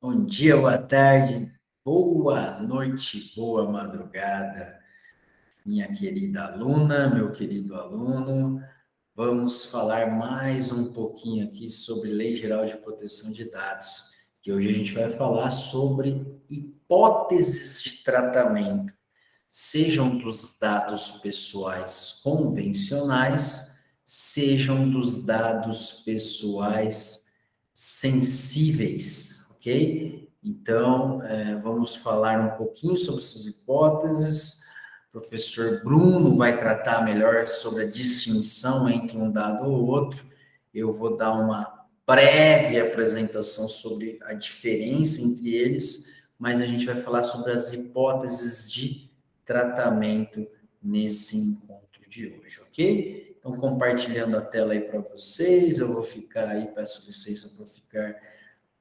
Bom dia, boa tarde, boa noite, boa madrugada, minha querida aluna, meu querido aluno. Vamos falar mais um pouquinho aqui sobre Lei Geral de Proteção de Dados. E hoje a gente vai falar sobre hipóteses de tratamento, sejam dos dados pessoais convencionais, sejam dos dados pessoais sensíveis, ok? Então, vamos falar um pouquinho sobre essas hipóteses. O professor Bruno vai tratar melhor sobre a distinção entre um dado ou outro. Eu vou dar uma breve apresentação sobre a diferença entre eles, mas a gente vai falar sobre as hipóteses de tratamento nesse encontro de hoje, ok? Então, compartilhando a tela aí para vocês, eu vou ficar aí, peço licença para ficar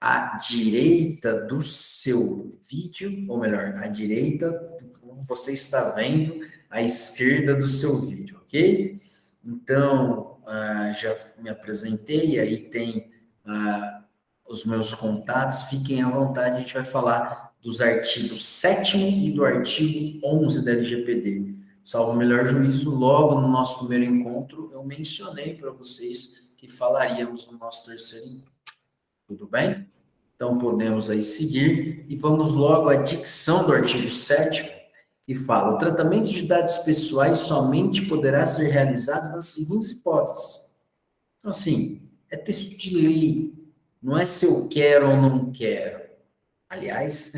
à direita do seu vídeo, ou melhor, à direita, como você está vendo, à esquerda do seu vídeo, ok? Então, já me apresentei, aí tem os meus contatos, fiquem à vontade, a gente vai falar dos artigos 7º e do artigo 11 da LGPD. Salvo o melhor juízo, logo no nosso primeiro encontro, eu mencionei para vocês que falaríamos no nosso terceiro encontro. Tudo bem? Então, podemos aí seguir e vamos logo à dicção do artigo 7º, que fala: o tratamento de dados pessoais somente poderá ser realizado nas seguintes hipóteses. Então, assim, é texto de lei, não é se eu quero ou não quero. Aliás,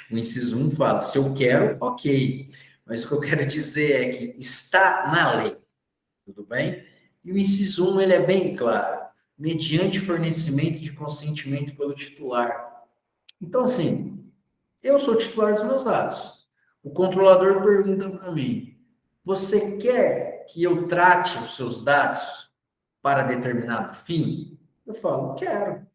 o inciso 1 fala, se eu quero, ok. Mas o que eu quero dizer é que está na lei, tudo bem? E o inciso 1, ele é bem claro, mediante fornecimento de consentimento pelo titular. Então, assim, eu sou titular dos meus dados. O controlador pergunta para mim, você quer que eu trate os seus dados para determinado fim? Eu falo, quero.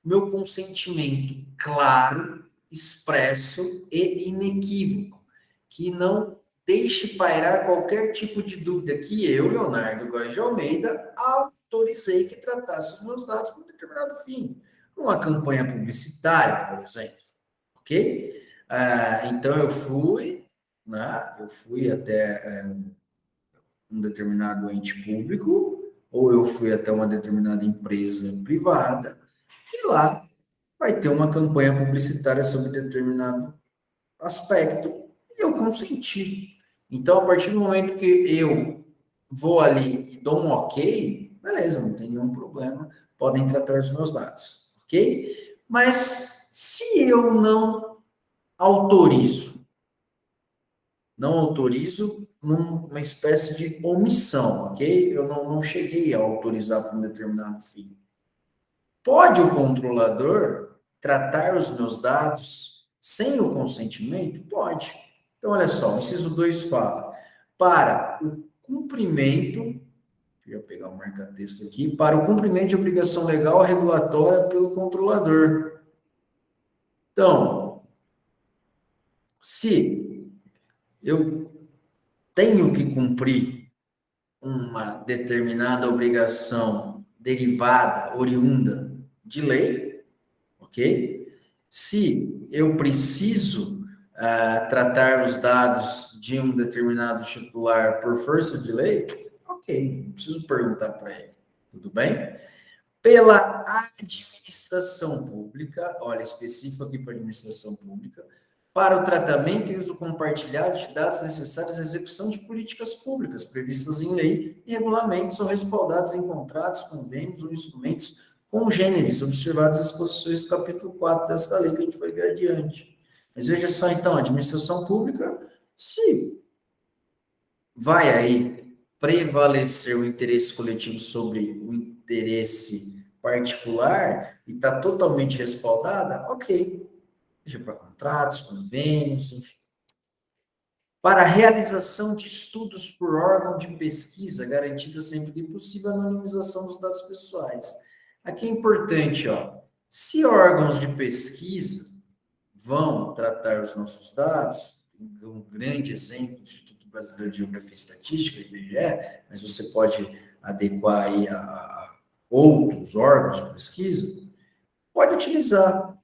Meu consentimento claro, expresso e inequívoco, que não deixe pairar qualquer tipo de dúvida que eu, Leonardo Góes de Almeida, autorizei que tratasse os meus dados para um determinado fim. Uma campanha publicitária, por exemplo, ok? Então, eu fui até um determinado ente público, ou eu fui até uma determinada empresa privada, e lá vai ter uma campanha publicitária sobre determinado aspecto, e eu consenti. Então, a partir do momento que eu vou ali e dou um ok, beleza, não tem nenhum problema, podem tratar os meus dados, ok? Mas se eu autorizo, não autorizo numa espécie de omissão, ok? Eu não cheguei a autorizar para um determinado fim. Pode o controlador tratar os meus dados sem o consentimento? Pode. Então, olha só, o inciso 2 fala, para o cumprimento, deixa eu pegar o marca-texto aqui, para o cumprimento de obrigação legal regulatória pelo controlador. Então, se eu tenho que cumprir uma determinada obrigação derivada, oriunda de lei, ok? Se eu preciso tratar os dados de um determinado titular por força de lei, ok, não preciso perguntar para ele, tudo bem? Pela administração pública, olha, específico aqui para a administração pública, para o tratamento e uso compartilhado de dados necessários à execução de políticas públicas previstas em lei e regulamentos ou respaldados em contratos, convênios ou instrumentos congêneres, observadas as disposições do capítulo 4 desta lei que a gente vai ver adiante. Mas veja só, então, a administração pública, se vai aí prevalecer o interesse coletivo sobre o interesse particular e está totalmente respaldada, ok. Seja para contratos, convênios, enfim. Para a realização de estudos por órgão de pesquisa, garantida sempre que possível a anonimização dos dados pessoais. Aqui é importante, ó, se órgãos de pesquisa vão tratar os nossos dados, um grande exemplo, o Instituto Brasileiro de Geografia e Estatística, IBGE, mas você pode adequar aí a outros órgãos de pesquisa, pode utilizar.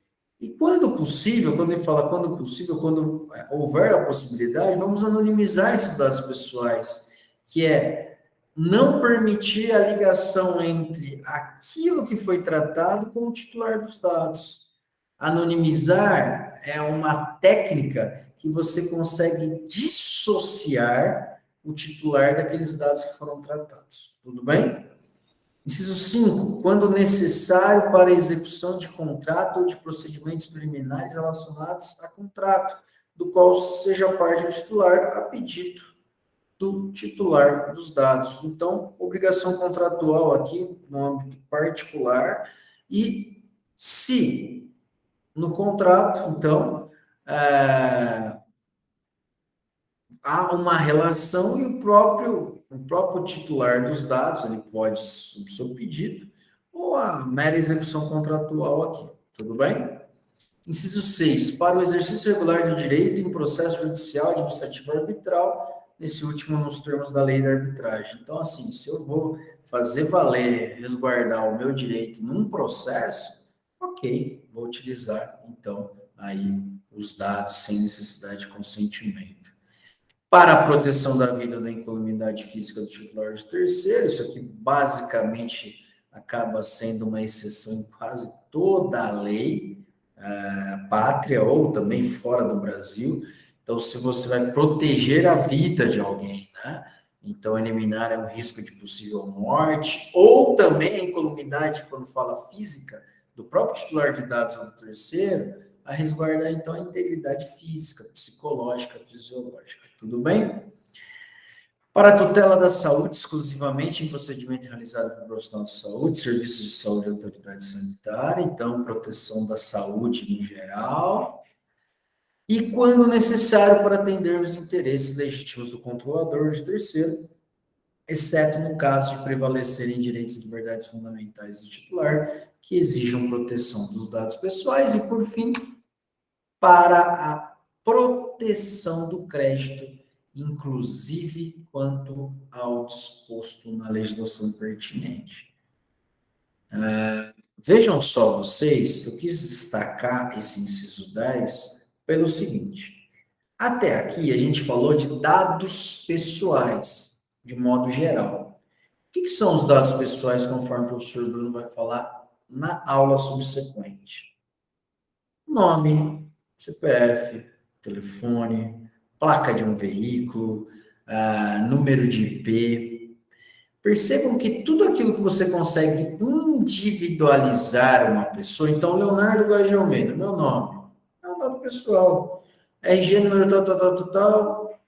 E quando possível, quando ele fala quando possível, quando houver a possibilidade, vamos anonimizar esses dados pessoais, que é não permitir a ligação entre aquilo que foi tratado com o titular dos dados. Anonimizar é uma técnica que você consegue dissociar o titular daqueles dados que foram tratados. Tudo bem? Inciso 5, quando necessário para a execução de contrato ou de procedimentos preliminares relacionados a contrato, do qual seja parte o titular, a pedido do titular dos dados. Então, obrigação contratual aqui, no âmbito particular, e se no contrato, então, há uma relação e o próprio titular dos dados, ele pode, sob seu pedido, ou a mera execução contratual aqui. Tudo bem? Inciso 6. Para o exercício regular do direito em processo judicial, administrativo arbitral, nesse último nos termos da lei da arbitragem. Então, assim, se eu vou fazer valer, resguardar o meu direito num processo, ok, vou utilizar, então, aí os dados sem necessidade de consentimento. Para a proteção da vida ou da incolumidade física do titular de terceiro, isso aqui basicamente acaba sendo uma exceção em quase toda a lei pátria ou também fora do Brasil. Então, se você vai proteger a vida de alguém, né? Então, eliminar é um risco de possível morte, ou também a incolumidade, quando fala física, do próprio titular de dados ou do terceiro, a resguardar, então, a integridade física, psicológica, fisiológica. Tudo bem? Para a tutela da saúde, exclusivamente em procedimento realizado por profissional de saúde, serviços de saúde e autoridade sanitária, então, proteção da saúde em geral, e quando necessário para atender os interesses legítimos do controlador de terceiro, exceto no caso de prevalecerem direitos e liberdades fundamentais do titular, que exijam proteção dos dados pessoais, e, por fim, para a proteção do crédito, inclusive quanto ao disposto na legislação pertinente. Vejam só vocês, eu quis destacar esse inciso 10 pelo seguinte: até aqui a gente falou de dados pessoais, de modo geral. O que são os dados pessoais, conforme o professor Bruno vai falar na aula subsequente? Nome, CPF, telefone, placa de um veículo, número de IP. Percebam que tudo aquilo que você consegue individualizar uma pessoa, então, Leonardo Góes de Almeida, meu nome, é um dado pessoal. RG, número tal, tal, tal, tal, tal.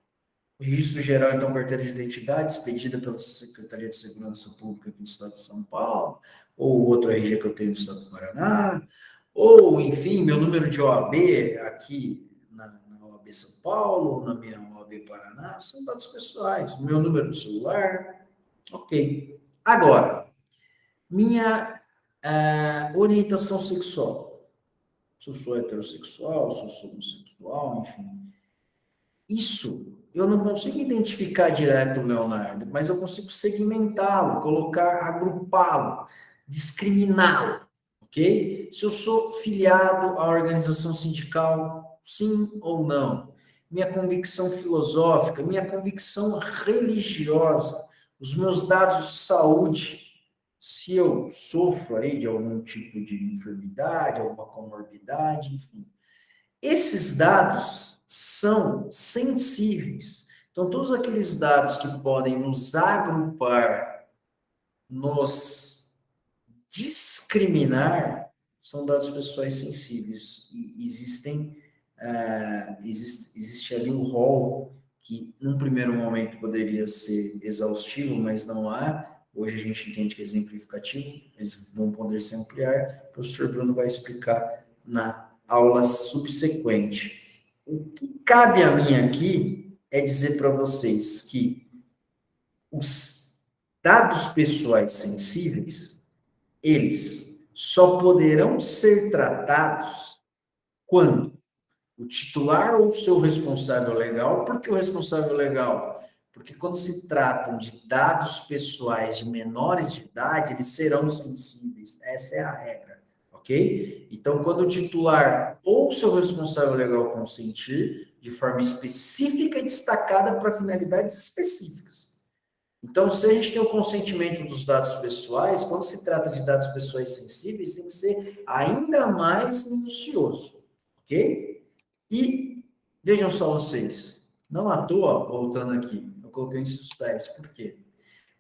Registro geral, então, carteira de identidade, expedida pela Secretaria de Segurança Pública aqui do Estado de São Paulo, ou outro RG que eu tenho do Estado do Paraná, ou, enfim, meu número de OAB aqui na OAB São Paulo, na minha OAB Paraná, são dados pessoais. O meu número de celular, ok. Agora, minha orientação sexual. Se eu sou heterossexual, se eu sou homossexual, enfim. Isso eu não consigo identificar direto o Leonardo, mas eu consigo segmentá-lo, colocar, agrupá-lo, discriminá-lo, ok? Se eu sou filiado à organização sindical, sim ou não? Minha convicção filosófica, minha convicção religiosa, os meus dados de saúde, se eu sofro aí de algum tipo de enfermidade, alguma comorbidade, enfim. Esses dados são sensíveis. Então, todos aqueles dados que podem nos agrupar, nos discriminar, são dados pessoais sensíveis. E existe ali um rol que, num primeiro momento, poderia ser exaustivo, mas não há. Hoje a gente entende que é exemplificativo, eles vão poder se ampliar. O professor Bruno vai explicar na aula subsequente. O que cabe a mim aqui é dizer para vocês que os dados pessoais sensíveis, eles só poderão ser tratados quando o titular ou o seu responsável legal, por que o responsável legal? Porque quando se tratam de dados pessoais de menores de idade, eles serão sensíveis. Essa é a regra, ok? Então, quando o titular ou seu responsável legal consentir, de forma específica e destacada para finalidades específicas. Então, se a gente tem o consentimento dos dados pessoais, quando se trata de dados pessoais sensíveis, tem que ser ainda mais minucioso, ok? E vejam só vocês, não à toa, voltando aqui, eu coloquei inciso 10, por quê?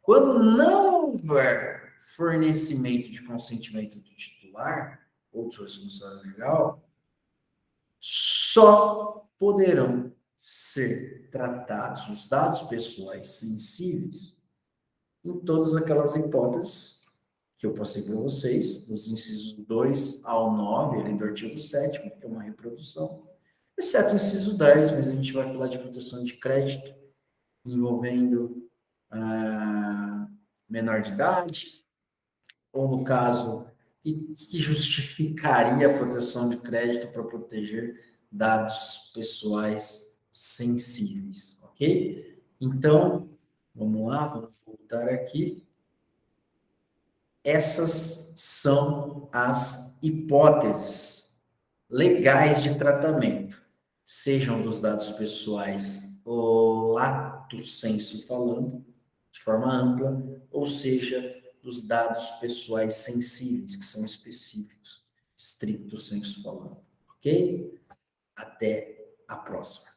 Quando não houver fornecimento de consentimento do titular ou do seu responsável legal, só poderão ser tratados os dados pessoais sensíveis em todas aquelas hipóteses que eu passei para vocês, dos incisos 2 ao 9, além do artigo 7º, que é uma reprodução, exceto o inciso 10, mas a gente vai falar de proteção de crédito, envolvendo menor de idade, ou no caso, que justificaria a proteção de crédito para proteger dados pessoais sensíveis, ok? Então, vamos lá, vamos voltar aqui. Essas são as hipóteses legais de tratamento, sejam dos dados pessoais lato sensu falando, de forma ampla, ou seja, dos dados pessoais sensíveis, que são específicos, stricto sensu falando. Ok? Até a próxima.